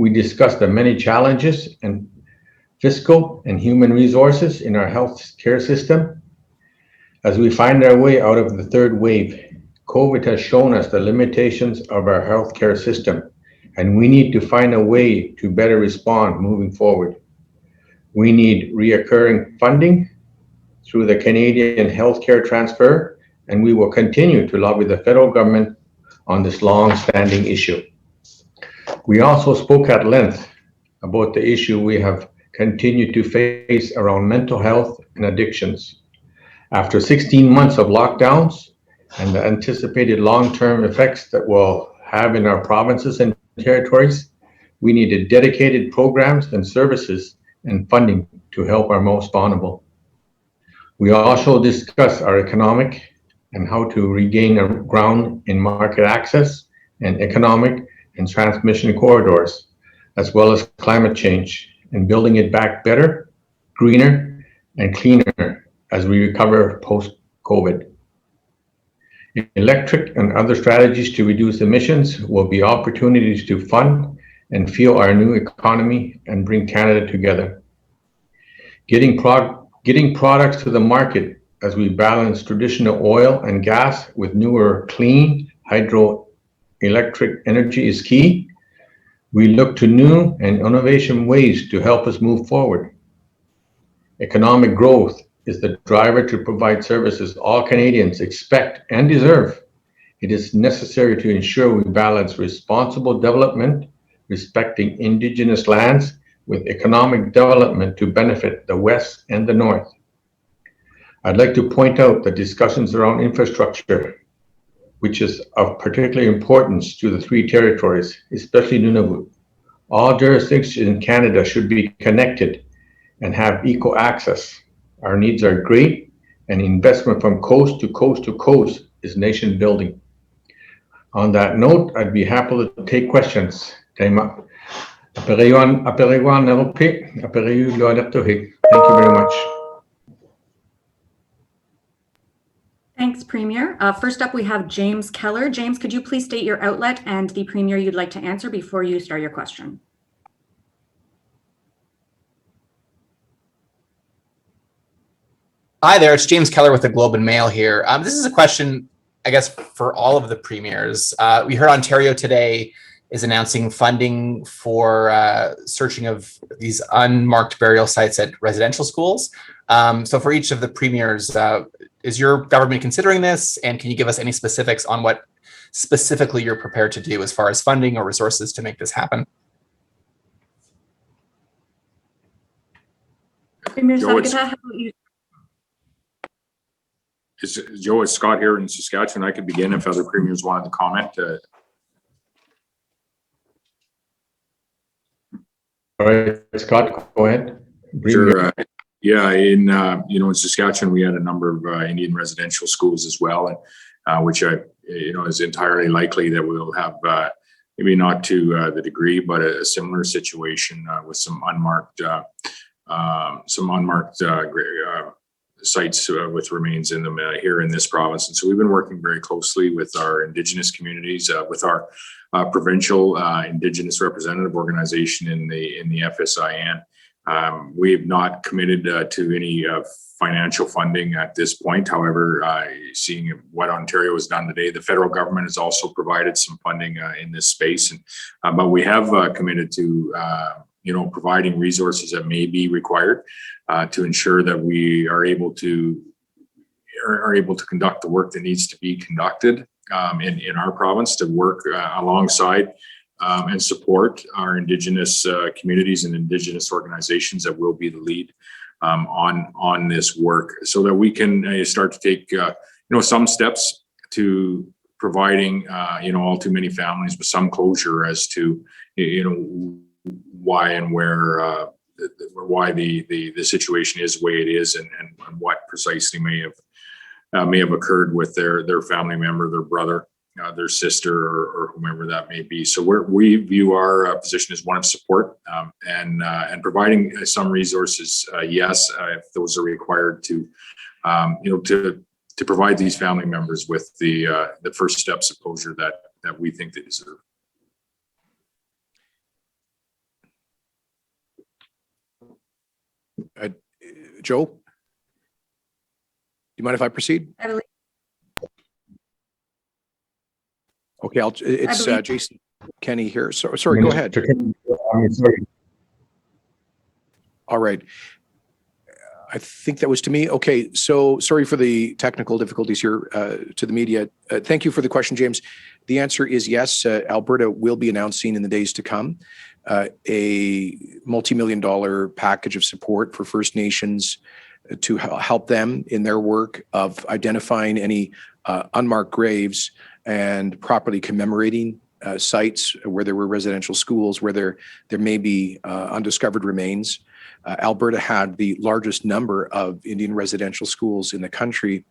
we discussed the many challenges and fiscal and human resources in our health care system. As we find our way out of the third wave, COVID has shown us the limitations of our healthcare system, and we need to find a way to better respond moving forward. We need reoccurring funding through the Canadian healthcare transfer, and we will continue to lobby the federal government on this long-standing issue. We also spoke at length about the issue we have continued to face around mental health and addictions. After 16 months of lockdowns and the anticipated long-term effects that will have in our provinces and territories, we needed dedicated programs and services and funding to help our most vulnerable. We also discussed our economic and how to regain ground in market access and economic and transmission corridors, as well as climate change and building it back better, greener, and cleaner as we recover post-COVID. Electric and other strategies to reduce emissions will be opportunities to fund and fuel our new economy and bring Canada together. Getting products to the market as we balance traditional oil and gas with newer clean hydroelectric energy is key. We look to new and innovation ways to help us move forward. Economic growth is the driver to provide services all Canadians expect and deserve. It is necessary to ensure we balance responsible development, respecting Indigenous lands, with economic development to benefit the West and the North. I'd like to point out the discussions around infrastructure, which is of particular importance to the three territories, especially Nunavut. All jurisdictions in Canada should be connected and have equal access. Our needs are great, and investment from coast to coast to coast is nation building. On that note, I'd be happy to take questions. Thank you very much. Thanks, Premier. First up, we have James Keller. James, could you please state your outlet and the Premier you'd like to answer before you start your question? Hi there, it's James Keller with the Globe and Mail here. This is a question, I guess, for all of the premiers. We heard Ontario today is announcing funding for searching of these unmarked burial sites at residential schools. So for each of the premiers, is your government considering this? And can you give us any specifics on what specifically you're prepared to do as far as funding or resources to make this happen? Premier Joe, it's Scott here in Saskatchewan. I could begin if other premiers wanted to comment. All right, Scott, go ahead. Sure. Yeah, in Saskatchewan, we had a number of Indian residential schools as well, and which is entirely likely that we'll have maybe not to the degree, but a similar situation with some unmarked sites with remains in them here in this province. And so we've been working very closely with our Indigenous communities, with our provincial Indigenous representative organization in the FSIN. We have not committed to any financial funding at this point. However, seeing what Ontario has done today, the federal government has also provided some funding in this space. But we have committed to providing resources that may be required to ensure that we are able to conduct the work that needs to be conducted in our province, to work alongside and support our Indigenous communities and Indigenous organizations that will be the lead on this work, so that we can start to take some steps to providing all too many families with some closure as to why and why the situation is the way it is, and what precisely may have occurred with their family member, their brother, their sister, or whomever that may be. So we view our position as one of support and providing some resources. Yes, if those are required to provide these family members with the first steps of closure that we think they deserve. Joe, do you mind if I proceed? I believe, Okay, it's believe- Jason Kenney here. So, sorry, go ahead. Sorry. All right. I think that was to me. Okay, so sorry for the technical difficulties here to the media. Thank you for the question, James. The answer is yes. Alberta will be announcing in the days to come a multi-million-dollar package of support for First Nations to help them in their work of identifying any unmarked graves and properly commemorating sites where there were residential schools, where there may be undiscovered remains. Alberta had the largest number of Indian residential schools in the country.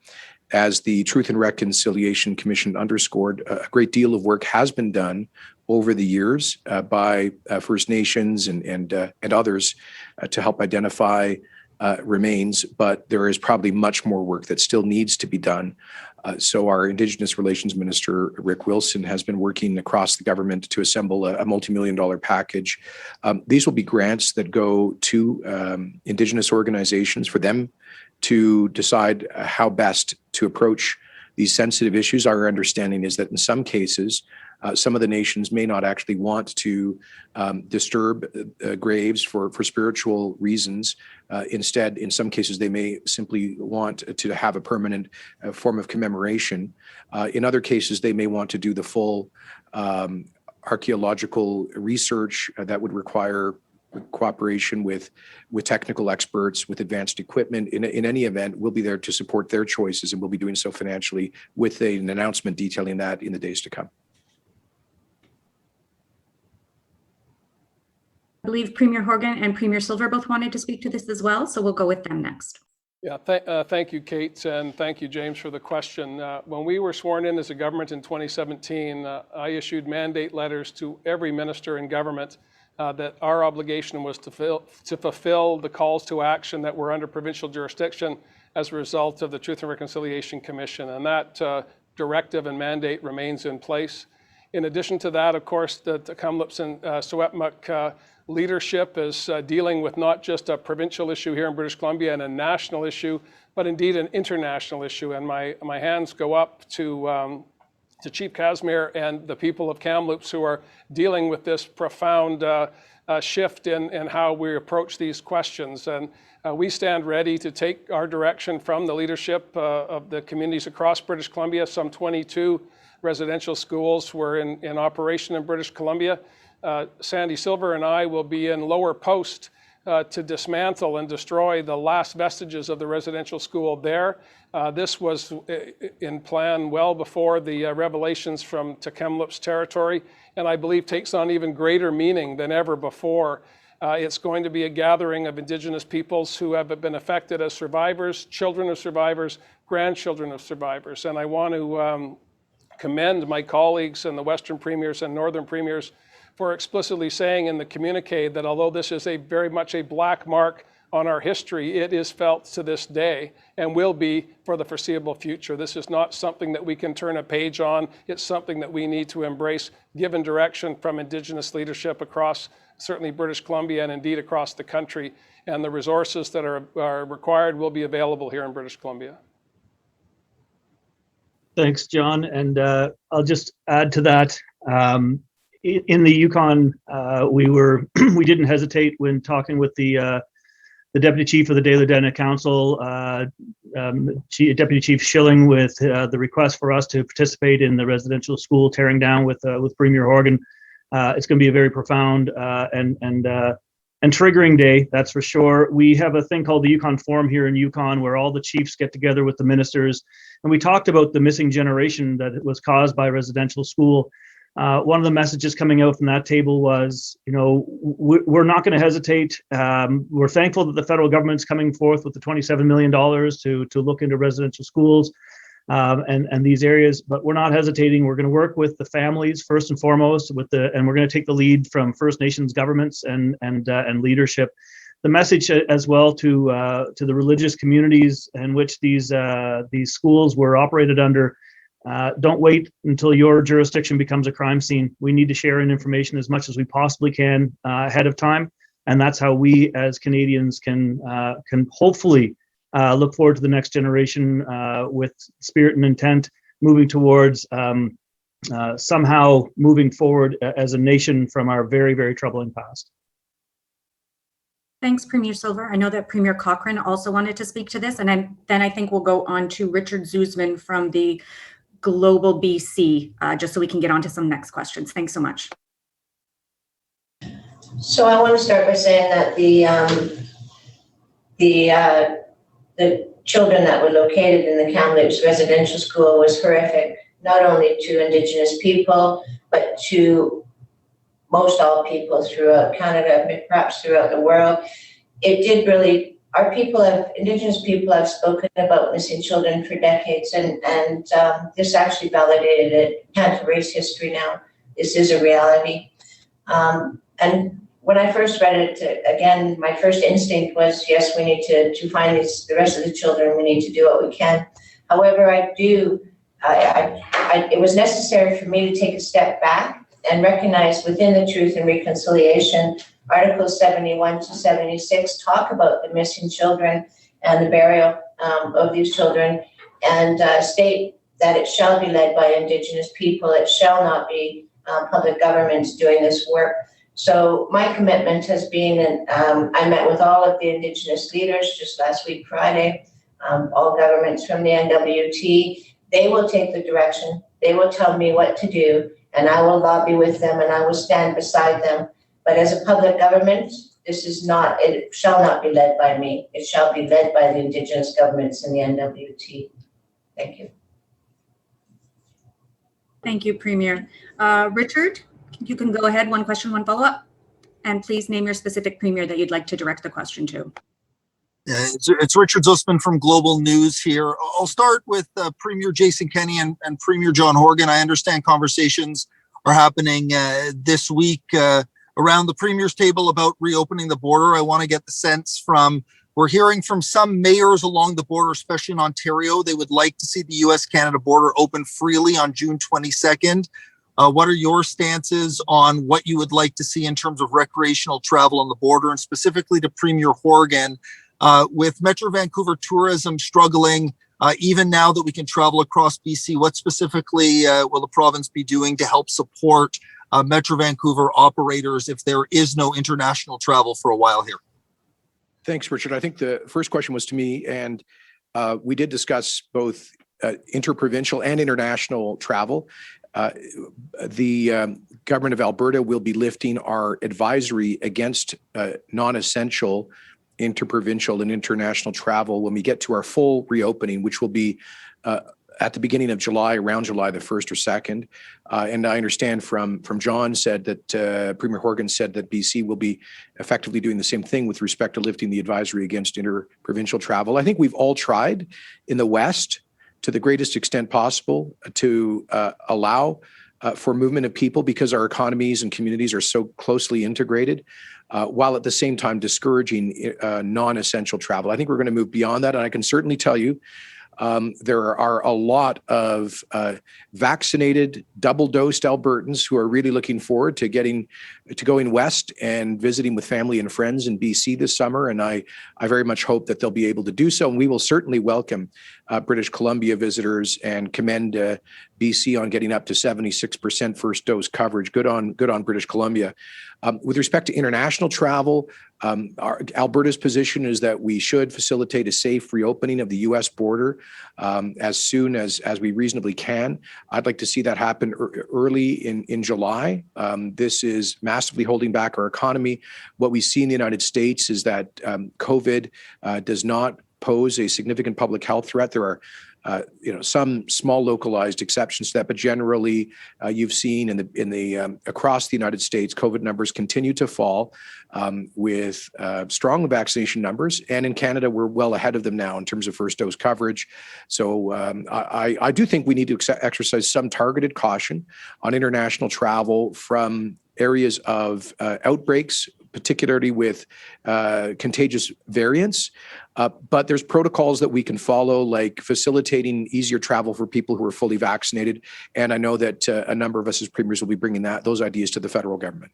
As the Truth and Reconciliation Commission underscored, a great deal of work has been done over the years by First Nations and others to help identify remains, but there is probably much more work that still needs to be done. So our Indigenous Relations Minister, Rick Wilson, has been working across the government to assemble a multi-million-dollar package. These will be grants that go to Indigenous organizations for them to decide how best to approach these sensitive issues. Our understanding is that in some cases, some of the nations may not actually want to disturb graves for spiritual reasons. Instead, in some cases, they may simply want to have a permanent form of commemoration. In other cases, they may want to do the full archaeological research that would require cooperation with technical experts, with advanced equipment. In any event, we'll be there to support their choices, and we'll be doing so financially with an announcement detailing that in the days to come. I believe Premier Horgan and Premier Silver both wanted to speak to this as well, so we'll go with them next. Yeah, thank you, Kate, and thank you, James, for the question. When we were sworn in as a government in 2017, I issued mandate letters to every minister in government that our obligation was to fulfill the calls to action that were under provincial jurisdiction as a result of the Truth and Reconciliation Commission, and that directive and mandate remains in place. In addition to that, of course, the Kamloops and Secwepemc leadership is dealing with not just a provincial issue here in British Columbia and a national issue, but indeed an international issue. And my hands go up to Chief Casimir and the people of Kamloops who are dealing with this profound shift in how we approach these questions. And we stand ready to take our direction from the leadership of the communities across British Columbia. Some 22 residential schools were in operation in British Columbia. Sandy Silver and I will be in Lower Post to dismantle and destroy the last vestiges of the residential school there. This was in plan well before the revelations from Kamloops territory, and I believe takes on even greater meaning than ever before. It's going to be a gathering of Indigenous peoples who have been affected as survivors, children of survivors, grandchildren of survivors. And I want to commend my colleagues and the Western premiers and Northern premiers for explicitly saying in the communique that although this is very much a black mark on our history, it is felt to this day and will be for the foreseeable future. This is not something that we can turn a page on. It's something that we need to embrace, given direction from Indigenous leadership across certainly British Columbia and indeed across the country. And the resources that are required will be available here in British Columbia. Thanks, John. And I'll just add to that. In the Yukon, we didn't hesitate when talking with the deputy chief of the Daily Dena Council, Deputy Chief Schilling, with the request for us to participate in the residential school tearing down with Premier Horgan. It's going to be a very profound and triggering day, that's for sure. We have a thing called the Yukon Forum here in Yukon, where all the chiefs get together with the ministers, and we talked about the missing generation that was caused by residential school. One of the messages coming out from that table was, we're not going to hesitate. We're thankful that the federal government's coming forth with the $27 million to look into residential schools and these areas, but we're not hesitating. We're going to work with the families first and foremost, and we're going to take the lead from First Nations governments and leadership. The message as well to the religious communities in which these schools were operated under. Don't wait until your jurisdiction becomes a crime scene. We need to share information as much as we possibly can ahead of time, And that's how we as Canadians can hopefully look forward to the next generation with spirit and intent, moving towards somehow moving forward as a nation from our very, very troubling past. Thanks, Premier Silver. I know that Premier Cochrane also wanted to speak to this, and then I think we'll go on to Richard Zuzman from the Global BC, just so we can get on to some next questions. Thanks so much. So I want to start by saying that the children that were located in the Kamloops residential school was horrific, not only to Indigenous people, but to most all people throughout Canada, perhaps throughout the world. It did really, Indigenous people have spoken about missing children for decades, and this actually validated it. Can't erase history now. This is a reality. And when I first read it, again, my first instinct was, yes, we need to find the rest of the children. We need to do what we can. However, it was necessary for me to take a step back and recognize within the Truth and Reconciliation, Articles 71 to 76 talk about the missing children and the burial of these children, and state that it shall be led by Indigenous people. It shall not be public governments doing this work. So my commitment has been, and I met with all of the Indigenous leaders just last week, Friday, all governments from the NWT. They will take the direction. They will tell me what to do, and I will lobby with them, and I will stand beside them. But as a public government, it shall not be led by me. It shall be led by the Indigenous governments in the NWT. Thank you. Thank you, Premier. Richard, you can go ahead. One question, one follow-up. And please name your specific Premier that you'd like to direct the question to. It's Richard Zussman from Global News here. I'll start with Premier Jason Kenney and Premier John Horgan. I understand conversations are happening this week around the Premier's table about reopening the border. I want to get the sense we're hearing from some mayors along the border, especially in Ontario. They would like to see the US-Canada border open freely on June 22nd. What are your stances on what you would like to see in terms of recreational travel on the border, and specifically to Premier Horgan? With Metro Vancouver tourism struggling, even now that we can travel across BC, what specifically will the province be doing to help support Metro Vancouver operators if there is no international travel for a while here? Thanks, Richard. I think the first question was to me, and we did discuss both interprovincial and international travel. The government of Alberta will be lifting our advisory against non-essential interprovincial and international travel when we get to our full reopening, which will be at the beginning of July, around July the 1st or 2nd. And I understand from John said that Premier Horgan said that BC will be effectively doing the same thing with respect to lifting the advisory against interprovincial travel. I think we've all tried in the West to the greatest extent possible to allow for movement of people because our economies and communities are so closely integrated, while at the same time discouraging non-essential travel. I think we're going to move beyond that, and I can certainly tell you there are a lot of vaccinated, double-dosed Albertans who are really looking forward to going west and visiting with family and friends in BC this summer. And I very much hope that they'll be able to do so. And we will certainly welcome British Columbia visitors and commend BC on getting up to 76% first dose coverage. Good on British Columbia. With respect to international travel, Alberta's position is that we should facilitate a safe reopening of the U.S. border as soon as we reasonably can. I'd like to see that happen early in July. This is massively holding back our economy. What we see in the United States is that COVID does not pose a significant public health threat. There are some small localized exceptions to that, but generally you've seen in the across the United States, COVID numbers continue to fall with strong vaccination numbers. And in Canada, we're well ahead of them now in terms of first dose coverage. So I do think we need to exercise some targeted caution on international travel from areas of outbreaks, particularly with contagious variants. But there's protocols that we can follow, like facilitating easier travel for people who are fully vaccinated. And I know that a number of us as premiers will be bringing those ideas to the federal government.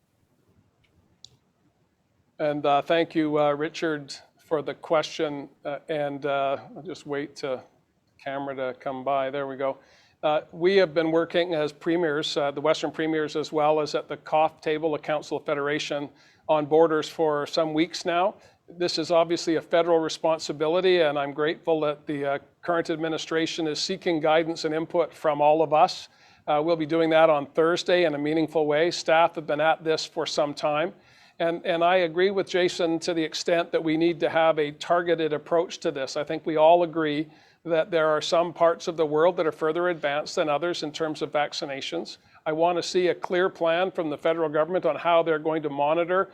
And thank you, Richard, for the question. I'll just wait to camera to come by. There we go. We have been working as premiers, the Western premiers, as well as at the COF table, the Council of Federation, on borders for some weeks now. This is obviously a federal responsibility, and I'm grateful that the current administration is seeking guidance and input from all of us. We'll be doing that on Thursday in a meaningful way. Staff have been at this for some time. And I agree with Jason to the extent that we need to have a targeted approach to this. I think we all agree that there are some parts of the world that are further advanced than others in terms of vaccinations. I want to see a clear plan from the federal government on how they're going to monitor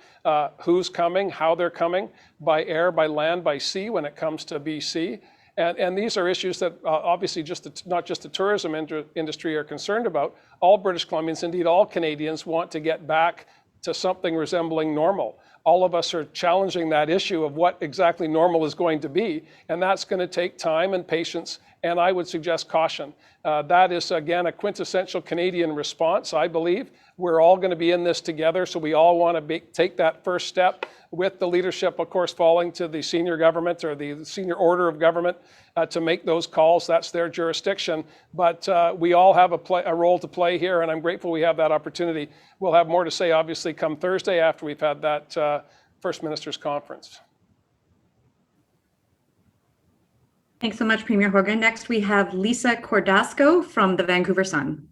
who's coming, how they're coming, by air, by land, by sea when it comes to BC. And these are issues that obviously not just the tourism industry are concerned about. All British Columbians, indeed all Canadians, want to get back to something resembling normal. All of us are challenging that issue of what exactly normal is going to be, and that's going to take time and patience, and I would suggest caution. That is, again, a quintessential Canadian response, I believe. We're all going to be in this together, so we all want to take that first step with the leadership, of course, falling to the senior government or the senior order of government to make those calls. That's their jurisdiction. But we all have a role to play here, and I'm grateful we have that opportunity. We'll have more to say, obviously, come Thursday after we've had that First Minister's Conference. Thanks so much, Premier Horgan. Next, we have Lisa Cordasco from the Vancouver Sun.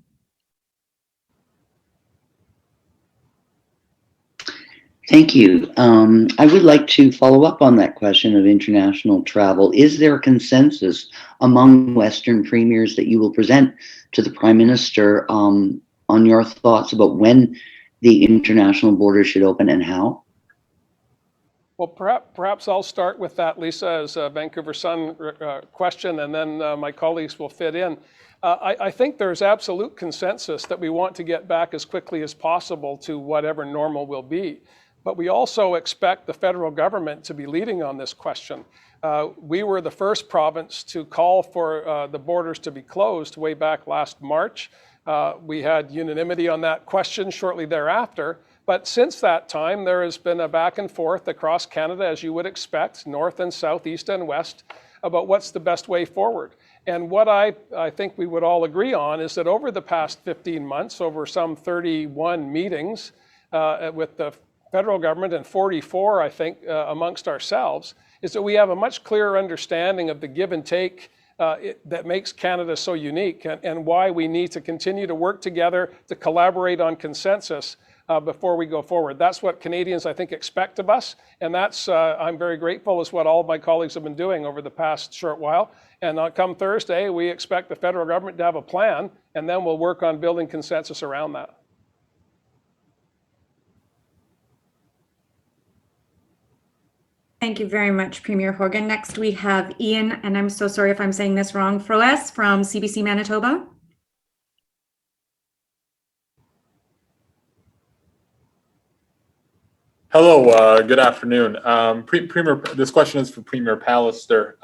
Thank you. I would like to follow up on that question of international travel. Is there a consensus among Western premiers that you will present to the Prime Minister on your thoughts about when the international border should open and how? Well, perhaps I'll start with that, Lisa, as a Vancouver Sun question, and then my colleagues will fit in. I think there's absolute consensus that we want to get back as quickly as possible to whatever normal will be. But we also expect the federal government to be leading on this question. We were the first province to call for the borders to be closed way back last March. We had unanimity on that question shortly thereafter. But since that time, there has been a back and forth across Canada, as you would expect, north and south, east and west, about what's the best way forward. And what I think we would all agree on is that over the past 15 months, over some 31 meetings with the federal government and 44, I think, amongst ourselves, is that we have a much clearer understanding of the give and take that makes Canada so unique and why we need to continue to work together to collaborate on consensus before we go forward. That's what Canadians, I think, expect of us. And that's, I'm very grateful, is what all of my colleagues have been doing over the past short while. And come Thursday, we expect the federal government to have a plan, and then we'll work on building consensus around that. Thank you very much, Premier Horgan. Next, we have Ian, and I'm so sorry if I'm saying this wrong, Froes from CBC Manitoba. Hello, good afternoon. Premier, this question is for Premier Pallister.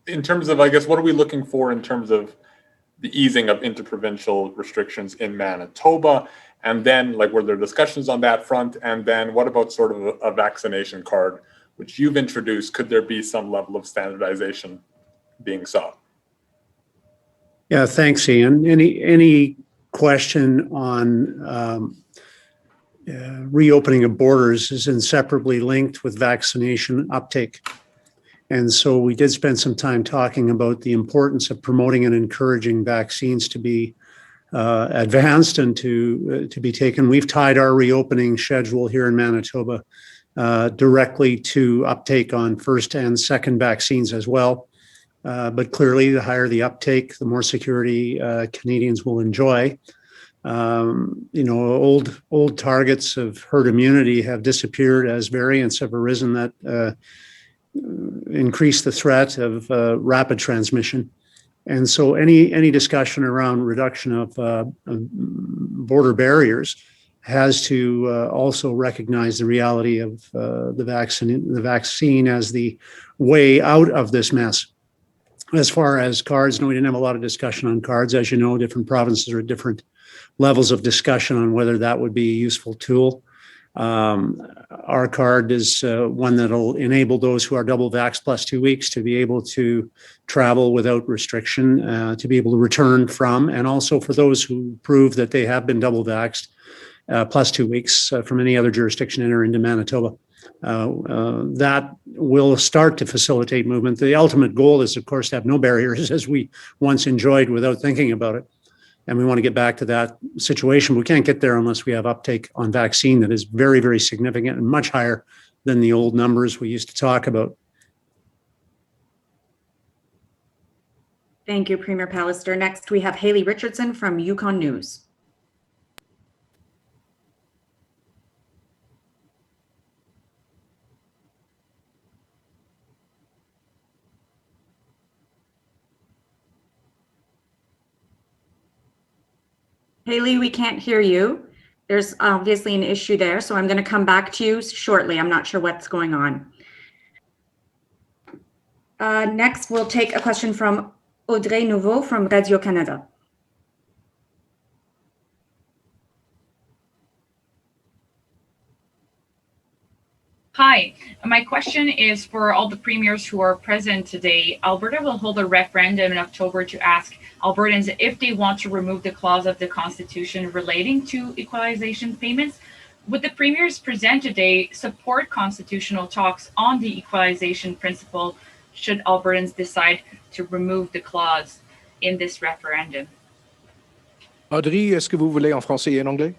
In terms of, I guess, what are we looking for in terms of the easing of interprovincial restrictions in Manitoba? And then, like, were there discussions on that front? And then what about sort of a vaccination card, which you've introduced? Could there be some level of standardization being sought? Yeah, thanks, Ian. Any question on reopening of borders is inseparably linked with vaccination uptake. And so we did spend some time talking about the importance of promoting and encouraging vaccines to be advanced and to be taken. We've tied our reopening schedule here in Manitoba directly to uptake on first and second vaccines as well. But clearly, the higher the uptake, the more security Canadians will enjoy. Old targets of herd immunity have disappeared as variants have arisen that increase the threat of rapid transmission. And so any discussion around reduction of border barriers has to also recognize the reality of the vaccine as the way out of this mess. As far as cards, no, we didn't have a lot of discussion on cards. As you know, different provinces are at different levels of discussion on whether that would be a useful tool. Our card is one that'll enable those who are double vaxxed plus 2 weeks to be able to travel without restriction, to be able to return from, and also for those who prove that they have been double vaxxed plus 2 weeks from any other jurisdiction enter into Manitoba. That will start to facilitate movement. The ultimate goal is, of course, to have no barriers as we once enjoyed without thinking about it. And we want to get back to that situation. We can't get there unless we have uptake on vaccine that is very, very significant and much higher than the old numbers we used to talk about. Thank you, Premier Pallister. Next, we have Haley Richardson from Yukon News. Haley, we can't hear you. There's obviously an issue there, so I'm going to come back to you shortly. I'm not sure what's going on. Next, we'll take a question from Audrey Nouveau from Radio-Canada. Hi, my question is for all the premiers who are present today. Alberta will hold a referendum in October to ask Albertans if they want to remove the clause of the Constitution relating to equalization payments. Would the premiers present today support constitutional talks on the equalization principle should Albertans decide to remove the clause in this referendum? Audrey, est-ce que vous voulez en français et en anglais?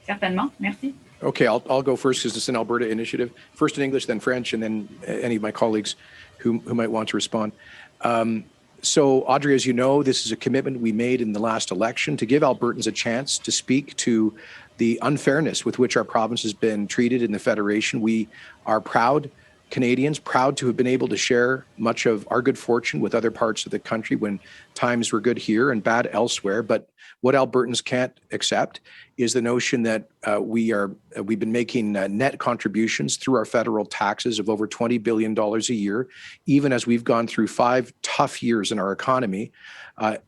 Certainement, merci. Okay, I'll go first because it's an Alberta initiative. First in English, then French, and then any of my colleagues who might want to respond. So, Audrey, as you know, this is a commitment we made in the last election to give Albertans a chance to speak to the unfairness with which our province has been treated in the Federation. We are proud Canadians, proud to have been able to share much of our good fortune with other parts of the country when times were good here and bad elsewhere. But what Albertans can't accept is the notion that we've been making net contributions through our federal taxes of over $20 billion a year, even as we've gone through 5 tough years in our economy,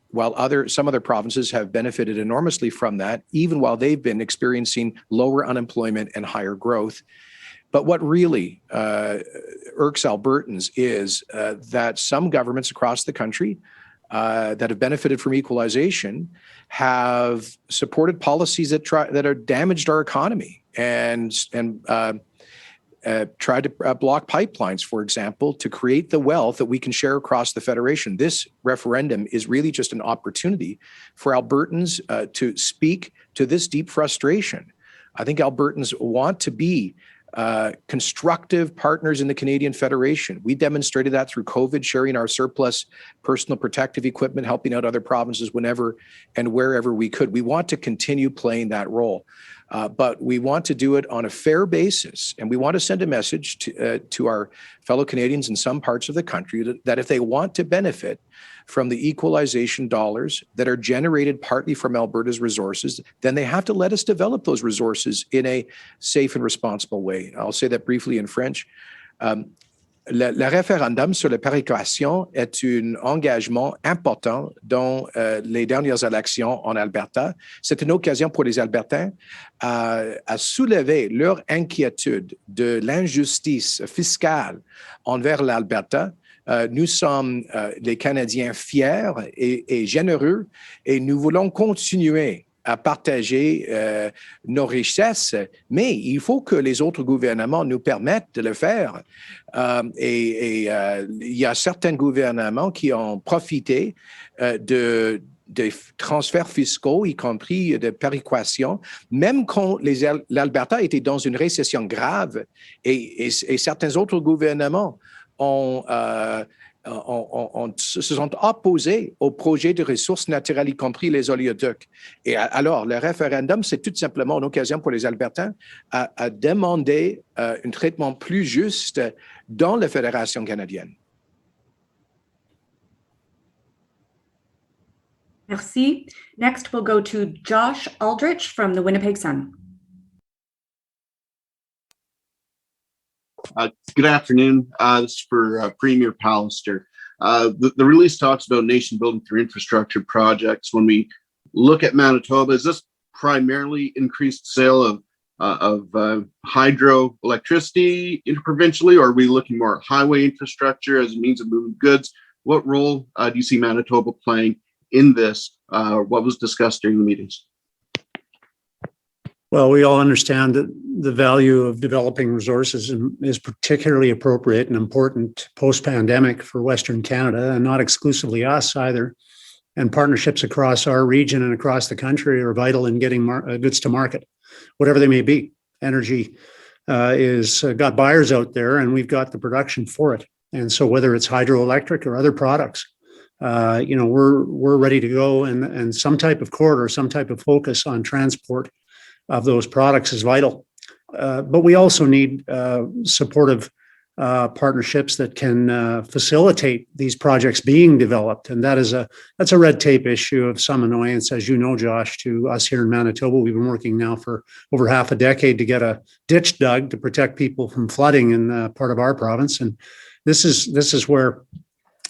while some other provinces have benefited enormously from that, even while they've been experiencing lower unemployment and higher growth. But what really irks Albertans is that some governments across the country that have benefited from equalization have supported policies that have damaged our economy and tried to block pipelines, for example, to create the wealth that we can share across the Federation. This referendum is really just an opportunity for Albertans to speak to this deep frustration. I think Albertans want to be constructive partners in the Canadian Federation. We demonstrated that through COVID, sharing our surplus personal protective equipment, helping out other provinces whenever and wherever we could. We want to continue playing that role, but we want to do it on a fair basis. And we want to send a message to our fellow Canadians in some parts of the country that if they want to benefit from the equalization dollars that are generated partly from Alberta's resources, then they have to let us develop those resources in a safe and responsible way. I'll say that briefly in French. Le référendum sur la péréquation est un engagement important dans les dernières élections en Alberta. C'est une occasion pour les Albertains à soulever leur inquiétude de l'injustice fiscale envers l'Alberta. Nous sommes les Canadiens fiers et généreux et nous voulons continuer à partager nos richesses, mais il faut que les autres gouvernements nous permettent de le faire. Il y a certains gouvernements qui ont profité des transferts fiscaux, y compris de péréquation, même quand l'Alberta était dans une récession grave et certains autres gouvernements se sont opposés au projet de ressources naturelles, y compris les oléoducs. Et alors, le référendum, c'est tout simplement une occasion pour les Albertains à demander un traitement plus juste dans la Fédération canadienne. Merci. Next, we'll go to Josh Aldrich from the Winnipeg Sun. Good afternoon. This is for Premier Pallister. The release talks about nation building through infrastructure projects. When we look at Manitoba, is this primarily increased sale of of hydroelectricity interprovincially, or are we looking more at highway infrastructure as a means of moving goods? What role do you see Manitoba playing in this? What was discussed during the meetings? Well, we all understand that the value of developing resources is particularly appropriate and important post-pandemic for Western Canada, and not exclusively us either. And partnerships across our region and across the country are vital in getting goods to market, whatever they may be. Energy is got buyers out there, and we've got the production for it. And so whether it's hydroelectric or other products, we're ready to go, and some type of corridor, some type of focus on transport of those products is vital. But we also need supportive partnerships that can facilitate these projects being developed. And that's a red tape issue of some annoyance, as you know, Josh, to us here in Manitoba. We've been working now for over half a decade to get a ditch dug to protect people from flooding in part of our province. And this is where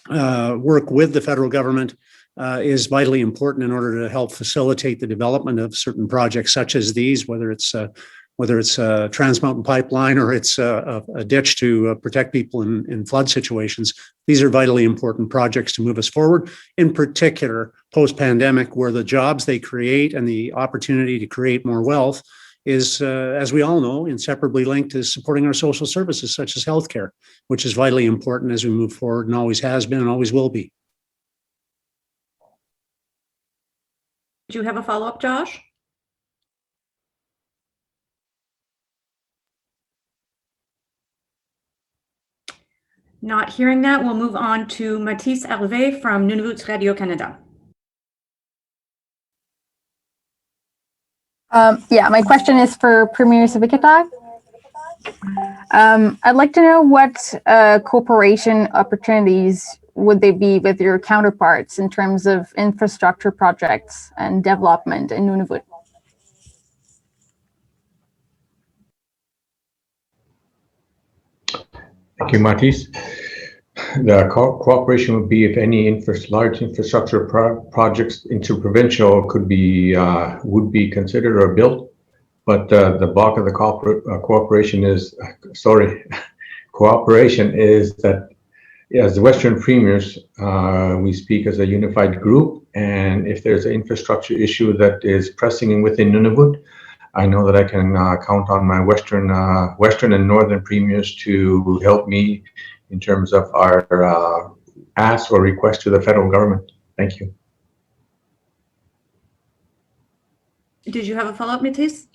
work with the federal government is vitally important in order to help facilitate the development of certain projects such as these, whether it's a Trans Mountain pipeline or it's a ditch to protect people in flood situations. These are vitally important projects to move us forward, in particular post-pandemic, where the jobs they create and the opportunity to create more wealth is, as we all know, inseparably linked to supporting our social services such as healthcare, which is vitally important as we move forward and always has been and always will be. Do you have a follow-up, Josh? Not hearing that, we'll move on to Mathis Hervé from Nunavut Radio-Canada. My question is for Premier Savikatag. I'd like to know what cooperation opportunities would they be with your counterparts in terms of infrastructure projects and development in Nunavut? Thank you, Mathis. The cooperation would be if any large infrastructure projects interprovincial would be considered or built, but the bulk of the cooperation is that as the Western premiers, we speak as a unified group, and if there's an infrastructure issue that is pressing within Nunavut, I know that I can count on my Western and Northern premiers to help me in terms of our ask or request to the federal government. Thank you. Did you have a follow-up, Mathis?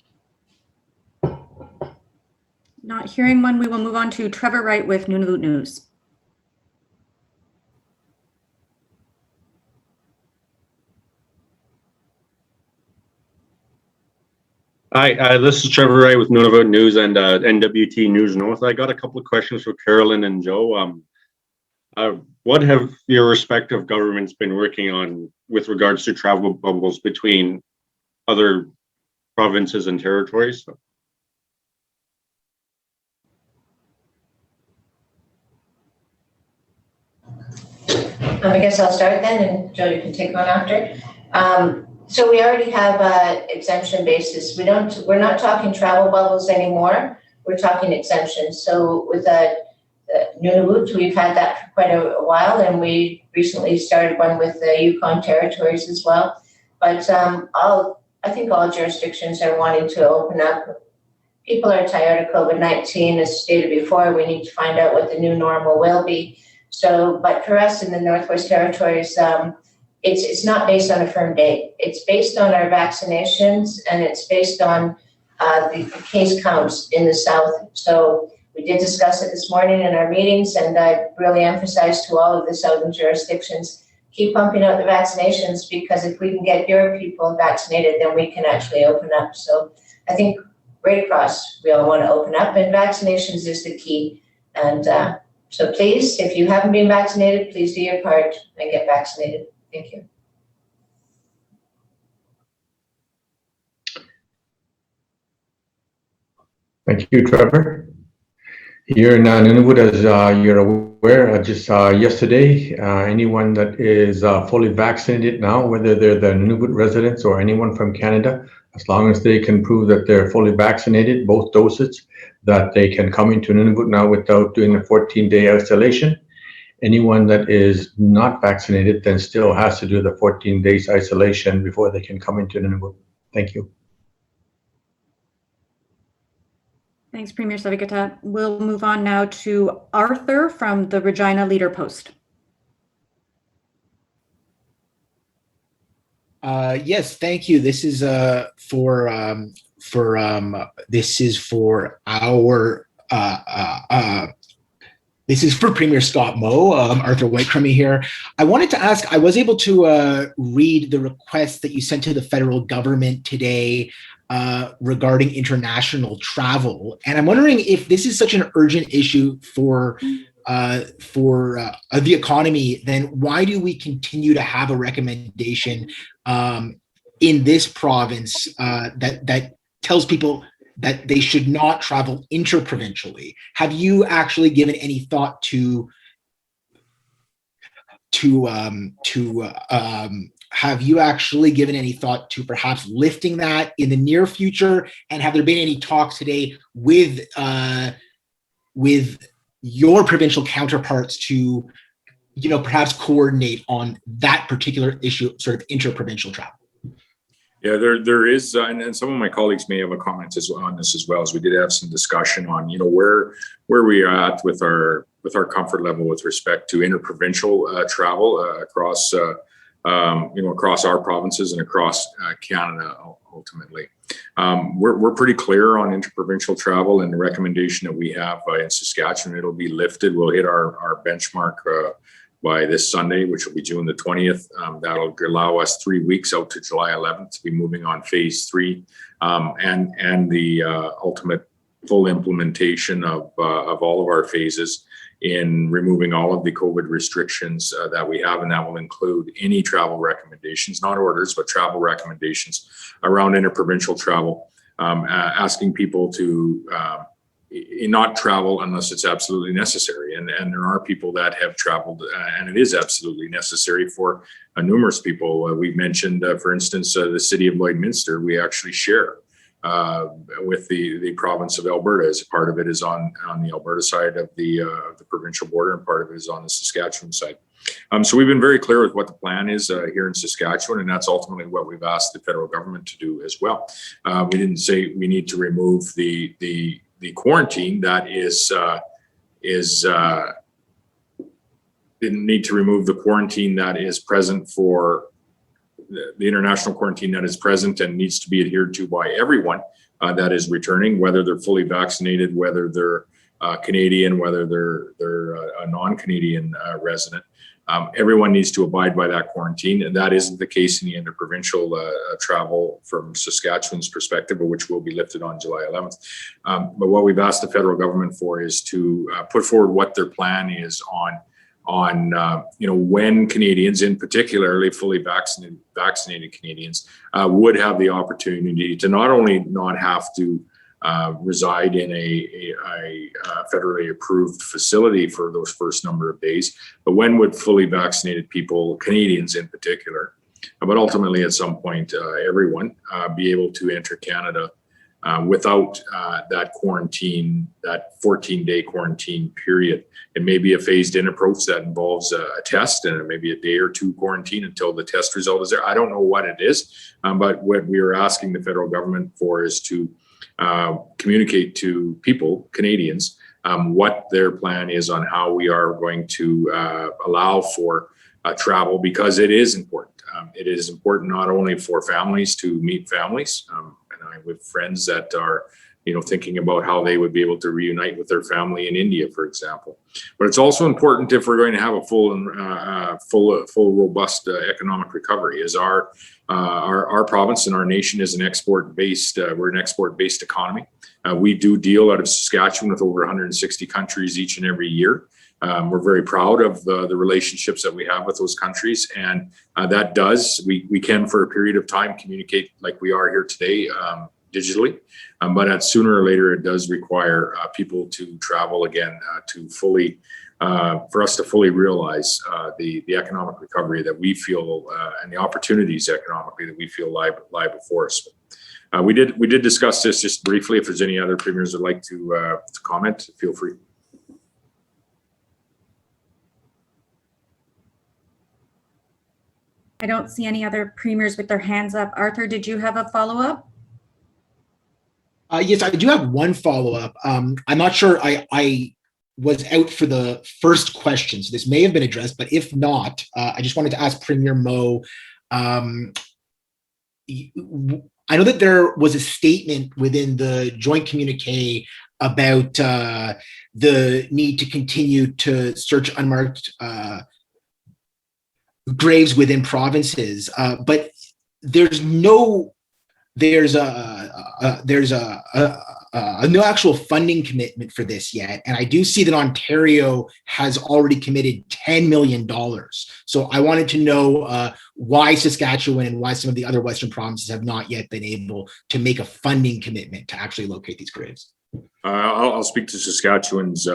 Not hearing one, we will move on to Trevor Wright with Nunavut News. Hi, this is Trevor Wright with Nunavut News and NWT News North. I got a couple of questions for Carolyn and Joe. What have your respective governments been working on with regards to travel bubbles between other provinces and territories? I guess I'll start then, and Joe, you can take on after. So we already have exemption basis. We're not talking travel bubbles anymore. We're talking exemptions. So with Nunavut, we've had that for quite a while, and we recently started one with the Yukon territories as well. But I think all jurisdictions are wanting to open up. People are tired of COVID-19. As stated before, we need to find out what the new normal will be. So, but for us in the Northwest Territories, it's not based on a firm date. It's based on our vaccinations, and it's based on the case counts in the South. So we did discuss it this morning in our meetings, and I really emphasized to all of the Southern jurisdictions, keep pumping out the vaccinations, because if we can get your people vaccinated, then we can actually open up. So I think right across, we all want to open up, and vaccinations is the key. And so please, if you haven't been vaccinated, please do your part and get vaccinated. Thank you. Thank you, Trevor. Here in Nunavut, as you're aware, just yesterday, anyone that is fully vaccinated now, whether they're the Nunavut residents or anyone from Canada, as long as they can prove that they're fully vaccinated, both doses, that they can come into Nunavut now without doing a 14-day isolation. Anyone that is not vaccinated then still has to do the 14 days isolation before they can come into Nunavut. Thank you. Thanks, Premier Savikata. We'll move on now to Arthur from the Regina Leader Post. Yes, thank you. This is for Premier Scott Moe. Arthur Whitecrummy here. I wanted to ask, I was able to read the request that you sent to the federal government today regarding international travel. And I'm wondering if this is such an urgent issue for the economy, then why do we continue to have a recommendation in this province that tells people that they should not travel interprovincially? Have you actually given any thought to perhaps lifting that in the near future? And have there been any talks today with your provincial counterparts to, perhaps coordinate on that particular issue, sort of interprovincial travel? Yeah, there is, and some of my colleagues may have a comment on this as well, as we did have some discussion on, where we are at with our comfort level with respect to interprovincial travel across, across our provinces and across Canada ultimately. We're pretty clear on interprovincial travel, and the recommendation that we have in Saskatchewan, it'll be lifted. We'll hit our benchmark by this Sunday, which will be June the 20th. That'll allow us 3 weeks out to July 11th to be moving on phase 3 and the ultimate full implementation of all of our phases in removing all of the COVID restrictions that we have, and that will include any travel recommendations, not orders, but travel recommendations around interprovincial travel, asking people to not travel unless it's absolutely necessary. And there are people that have traveled and it is absolutely necessary for numerous people. We've mentioned, for instance, the city of Lloydminster, we actually share with the province of Alberta, as part of it is on the Alberta side of the provincial border, and part of it is on the Saskatchewan side. So we've been very clear with what the plan is here in Saskatchewan, and that's ultimately what we've asked the federal government to do as well. We didn't say we need to remove the quarantine that didn't need to remove the quarantine that is present for the international quarantine that is present and needs to be adhered to by everyone that is returning, whether they're fully vaccinated, whether they're Canadian, whether they're a non-Canadian resident. Everyone needs to abide by that quarantine, and that isn't the case in the interprovincial travel from Saskatchewan's perspective, which will be lifted on July 11th. But what we've asked the federal government for is to put forward what their plan is on when Canadians, in particularly fully vaccinated Canadians, would have the opportunity to not only not have to reside in a federally approved facility for those first number of days, but when would fully vaccinated people, Canadians in particular, but ultimately at some point everyone, be able to enter Canada without that quarantine, that 14-day quarantine period. It may be a phased-in approach that involves a test, and it may be a day or two quarantine until the test result is there. I don't know what it is, but what we are asking the federal government for is to communicate to people, Canadians, what their plan is on how we are going to allow for travel, because it is important. It is important not only for families to meet families, and I have friends that are thinking about how they would be able to reunite with their family in India, for example. But it's also important, if we're going to have a full, robust economic recovery, is our province and our nation is an export-based. We're an export-based economy. We do deal out of Saskatchewan with over 160 countries each and every year. We're very proud of the relationships that we have with those countries, and that we can, for a period of time, communicate like we are here today, digitally, but sooner or later it does require people to travel again to fully, for us to fully realize the economic recovery that we feel and the opportunities economically that we feel lie before us. We did discuss this just briefly. If there's any other premiers would like to comment, feel free. I don't see any other premiers with their hands up. Arthur, did you have a follow-up? Yes, I do have one follow-up. I'm not sure I was out for the first question, so this may have been addressed, but if not, I just wanted to ask Premier Moe, I know that there was a statement within the joint communique about the need to continue to search unmarked graves within provinces, but there's no actual funding commitment for this yet. And I do see that Ontario has already committed $10 million. So I wanted to know why Saskatchewan and why some of the other Western provinces have not yet been able to make a funding commitment to actually locate these graves. I'll speak to Saskatchewan's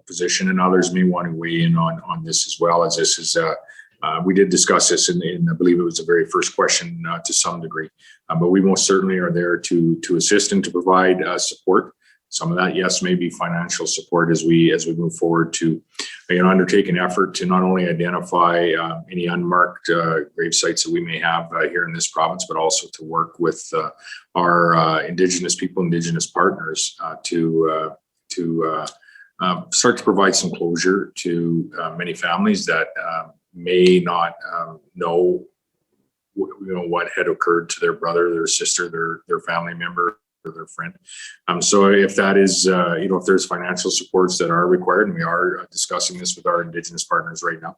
position, and others may want to weigh in on this as well, as this is we did discuss this in I believe it was the very first question to some degree, but we most certainly are there to assist and to provide support. Some of that, yes, maybe financial support as we move forward to undertake an effort to not only identify any unmarked grave sites that we may have here in this province, but also to work with our Indigenous people, Indigenous partners to start to provide some closure to many families that may not know what had occurred to their brother, their sister, their family member, or their friend. So if that is, if there's financial supports that are required, and we are discussing this with our Indigenous partners right now,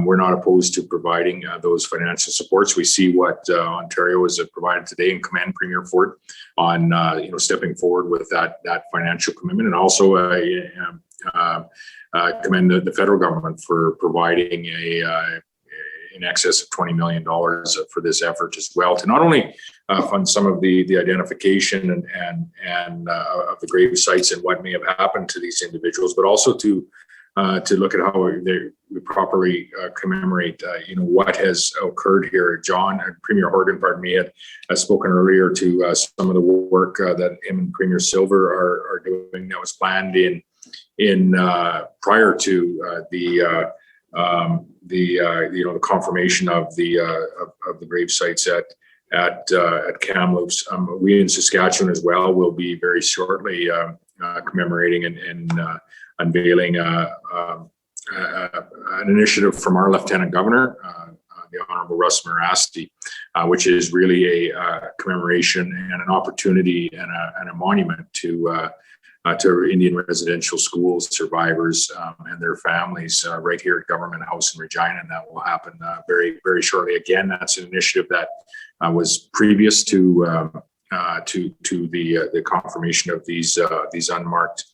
we're not opposed to providing those financial supports. We see what Ontario has provided today, and commend Premier Ford on stepping forward with that financial commitment, and also commend the federal government for providing in excess of $20 million for this effort as well, to not only fund some of the identification and of the grave sites and what may have happened to these individuals, but also to look at how we properly commemorate what has occurred here. Premier Horgan, pardon me, had spoken earlier to some of the work that him and Premier Silver are doing that was planned in prior to the confirmation of the grave sites at Kamloops. We in Saskatchewan as well will be very shortly commemorating and unveiling an initiative from our Lieutenant Governor, the Honorable Russ Marasti, which is really a commemoration and an opportunity and a monument to Indian residential schools survivors and their families right here at Government House in Regina, and that will happen very, very shortly. Again, that's an initiative that was previous to the confirmation of these unmarked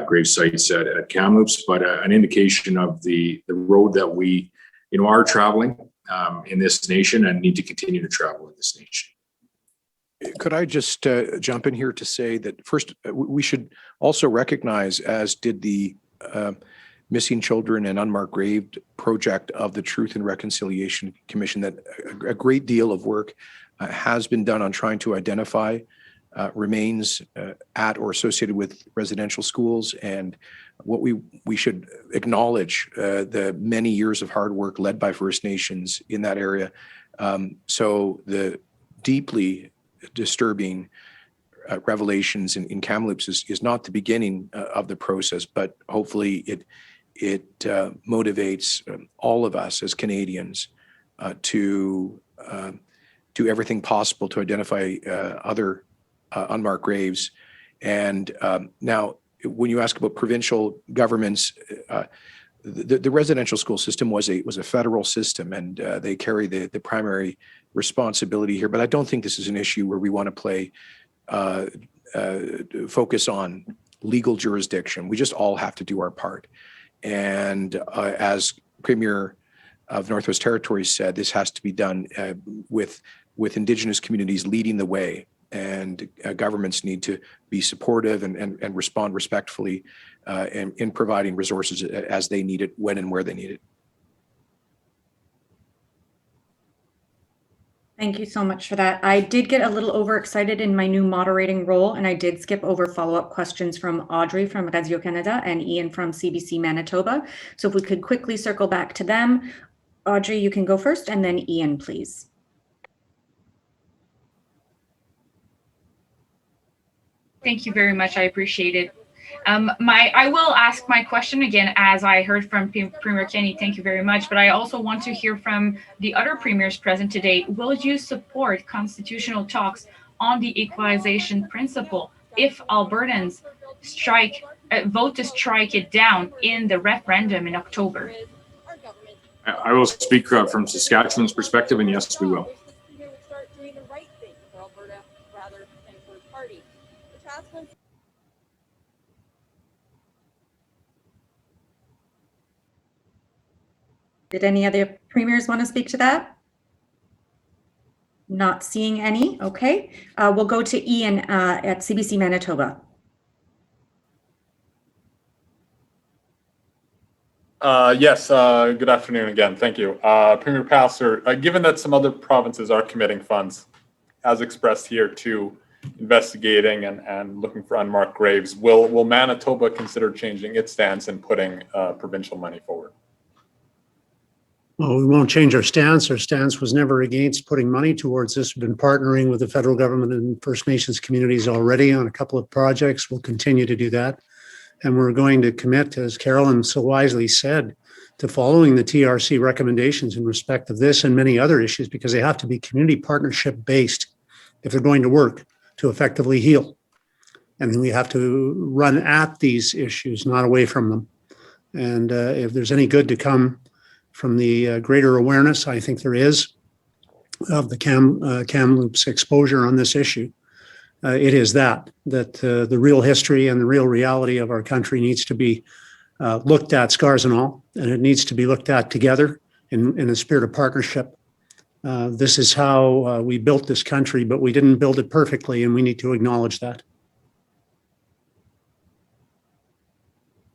grave sites at Kamloops, but an indication of the road that we are traveling in this nation and need to continue to travel in this nation. Could I just jump in here to say that first, we should also recognize, as did the Missing Children and Unmarked Grave project of the Truth and Reconciliation Commission, that a great deal of work has been done on trying to identify remains at or associated with residential schools. And what we should acknowledge the many years of hard work led by First Nations in that area. So the deeply disturbing revelations in Kamloops is not the beginning of the process, but hopefully it motivates all of us as Canadians to do everything possible to identify other unmarked graves. And now, when you ask about provincial governments, the residential school system was a federal system, and they carry the primary responsibility here. But I don't think this is an issue where we want to play focus on legal jurisdiction. We just all have to do our part. And as Premier of Northwest Territories said, this has to be done with Indigenous communities leading the way. and governments need to be supportive and respond respectfully in providing resources as they need it, when and where they need it. Thank you so much for that. I did get a little overexcited in my new moderating role, and I did skip over follow-up questions from Audrey from Radio Canada and Ian from CBC Manitoba. So if we could quickly circle back to them. Audrey, you can go first, and then Ian, please. Thank you very much. I appreciate it. I will ask my question again, as I heard from Premier Kenney. Thank you very much. But I also want to hear from the other premiers present today. Will you support constitutional talks on the equalization principle if Albertans vote to strike it down in the referendum in October? I will speak from Saskatchewan's perspective, and yes, we will. Did any other premiers want to speak to that? Not seeing any. Okay. We'll go to Ian at CBC Manitoba. Yes, good afternoon again. Thank you. Premier Pastor, given that some other provinces are committing funds, as expressed here, to investigating and looking for unmarked graves, will Manitoba consider changing its stance and putting provincial money forward? Well, we won't change our stance. Our stance was never against putting money towards this. We've been partnering with the federal government and First Nations communities already on a couple of projects. We'll continue to do that. And we're going to commit, as Carolyn so wisely said, to following the TRC recommendations in respect of this and many other issues, because they have to be community partnership based if they're going to work to effectively heal. And we have to run at these issues, not away from them. And if there's any good to come from the greater awareness, I think there is, of the Kamloops exposure on this issue, it is that the real history and the real reality of our country needs to be looked at, scars and all, and it needs to be looked at together in a spirit of partnership. This is how we built this country, but we didn't build it perfectly, and we need to acknowledge that.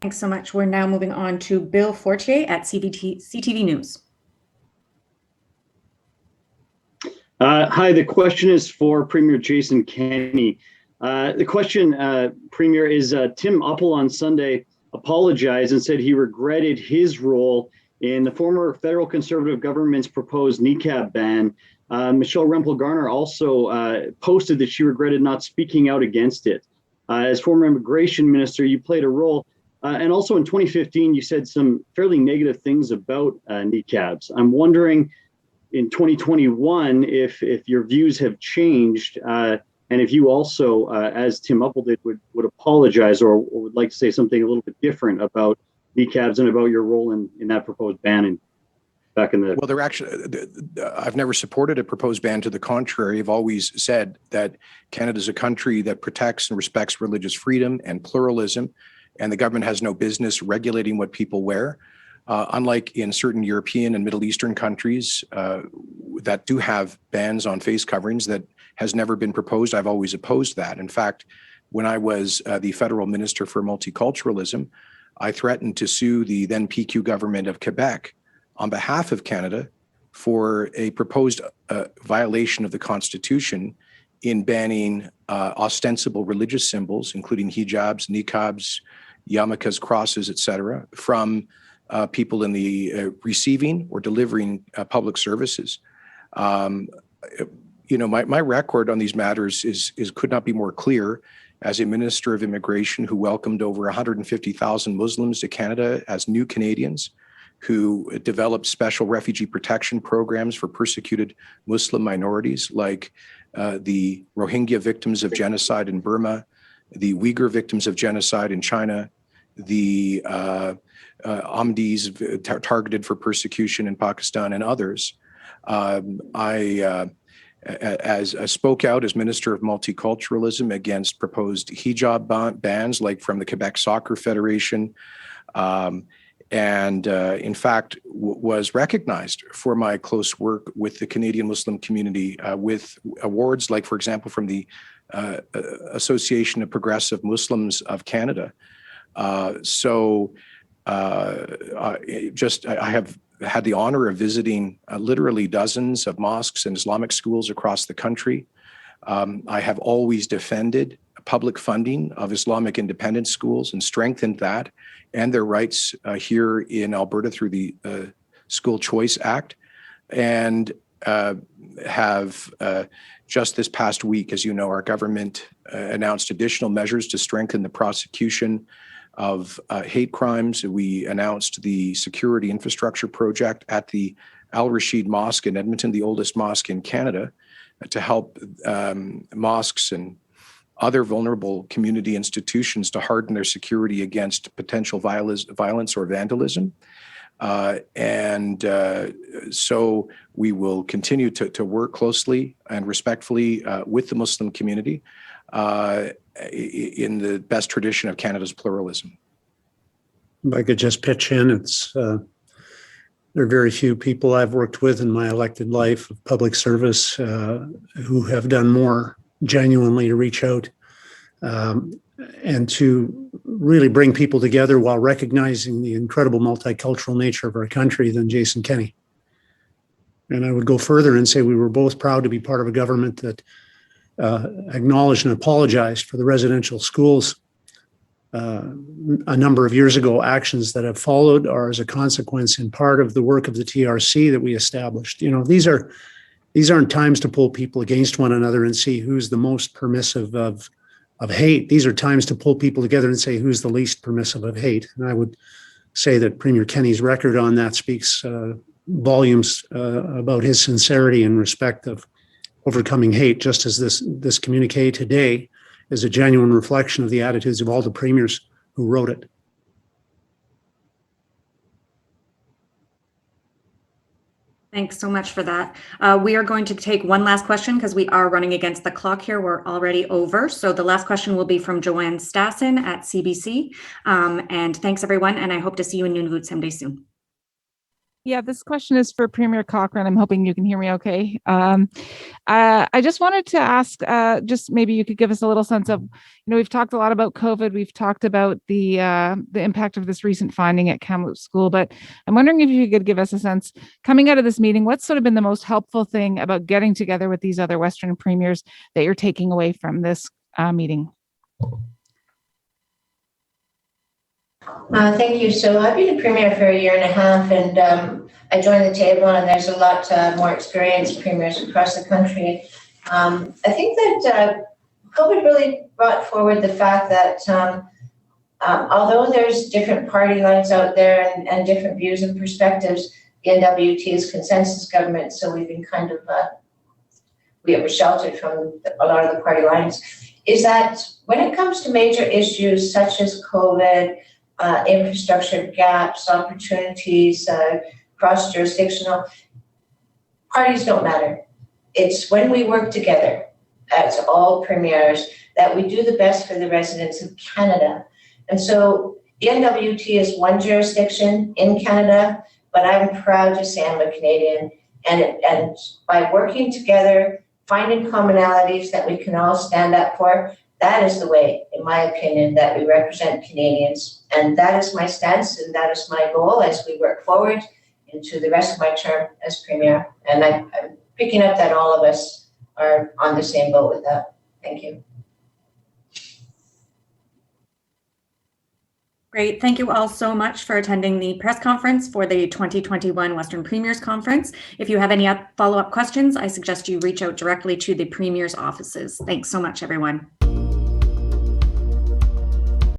Thanks so much. We're now moving on to Bill Fortier at CTV News. Hi, the question is for Premier Jason Kenney. The question, Premier, is Tim Uppal on Sunday apologized and said he regretted his role in the former federal Conservative government's proposed niqab ban. Michelle Rempel-Garner also posted that she regretted not speaking out against it. As former immigration minister, you played a role. And also in 2015, you said some fairly negative things about niqabs. I'm wondering in 2021 if your views have changed and if you also, as Tim Uppal did, would apologize or would like to say something a little bit different about niqabs and about your role in that proposed ban back in the... Well, they're actually, I've never supported a proposed ban. To the contrary, I've always said that Canada is a country that protects and respects religious freedom and pluralism, and the government has no business regulating what people wear. Unlike in certain European and Middle Eastern countries that do have bans on face coverings, that has never been proposed. I've always opposed that. In fact, when I was the federal minister for multiculturalism, I threatened to sue the then PQ government of Quebec on behalf of Canada for a proposed violation of the Constitution in banning ostensible religious symbols, including hijabs, niqabs, yarmulkes, crosses, etc., from people in the receiving or delivering public services. My record on these matters is could not be more clear. As a minister of immigration who welcomed over 150,000 Muslims to Canada as new Canadians, who developed special refugee protection programs for persecuted Muslim minorities like the Rohingya victims of genocide in Burma, the Uyghur victims of genocide in China, the Ahmadis targeted for persecution in Pakistan, and others. I spoke out as Minister of Multiculturalism against proposed hijab bans, like from the Quebec Soccer Federation, and in fact was recognized for my close work with the Canadian Muslim community with awards like, for example, from the Association of Progressive Muslims of Canada. I have had the honor of visiting literally dozens of mosques and Islamic schools across the country. I have always defended public funding of Islamic independent schools and strengthened that and their rights here in Alberta through the School Choice Act, and have just this past week, as you know, our government announced additional measures to strengthen the prosecution of hate crimes. We announced the security infrastructure project at the Al Rashid Mosque in Edmonton, the oldest mosque in Canada, to help mosques and other vulnerable community institutions to harden their security against potential violence or vandalism. So we will continue to work closely and respectfully with the Muslim community in the best tradition of Canada's pluralism. If I could just pitch in, there are very few people I've worked with in my elected life of public service who have done more genuinely to reach out and to really bring people together while recognizing the incredible multicultural nature of our country than Jason Kenney. And I would go further and say we were both proud to be part of a government that acknowledged and apologized for the residential schools a number of years ago. Actions that have followed are as a consequence in part of the work of the TRC that we established. You know, these aren't times to pull people against one another and see who's the most permissive of hate. These are times to pull people together and say who's the least permissive of hate. And I would say that Premier Kenney's record on that speaks volumes about his sincerity and respect of overcoming hate, just as this communique today is a genuine reflection of the attitudes of all the premiers who wrote it. Thanks so much for that. We are going to take one last question because we are running against the clock here. We're already over. So the last question will be from Joanne Stassen at CBC. And thanks everyone. And I hope to see you in Nunavut someday soon. Yeah, this question is for Premier Cochrane. I'm hoping you can hear me okay. I just wanted to ask, just maybe you could give us a little sense of, we've talked a lot about COVID. We've talked about the impact of this recent finding at Kamloops School, but I'm wondering if you could give us a sense, coming out of this meeting, what's sort of been the most helpful thing about getting together with these other Western premiers that you're taking away from this meeting? Thank you. So I've been a premier for 1.5 years, and I joined the table, and there's a lot more experienced premiers across the country. I think that COVID really brought forward the fact that although there's different party lines out there and different views and perspectives, the NWT is consensus government, so we've been kind of we were sheltered from a lot of the party lines. Is that when it comes to major issues such as COVID, infrastructure gaps, opportunities, cross-jurisdictional, parties don't matter. It's when we work together as all premiers that we do the best for the residents of Canada. And so the NWT is one jurisdiction in Canada, but I'm proud to say I'm a Canadian. And by working together, finding commonalities that we can all stand up for, that is the way, in my opinion, that we represent Canadians. And that is my stance, and that is my goal as we work forward into the rest of my term as Premier. And I'm picking up that all of us are on the same boat with that. Thank you. Great. Thank you all so much for attending the press conference for the 2021 Western Premiers Conference. If you have any follow-up questions, I suggest you reach out directly to the Premier's offices. Thanks so much, everyone.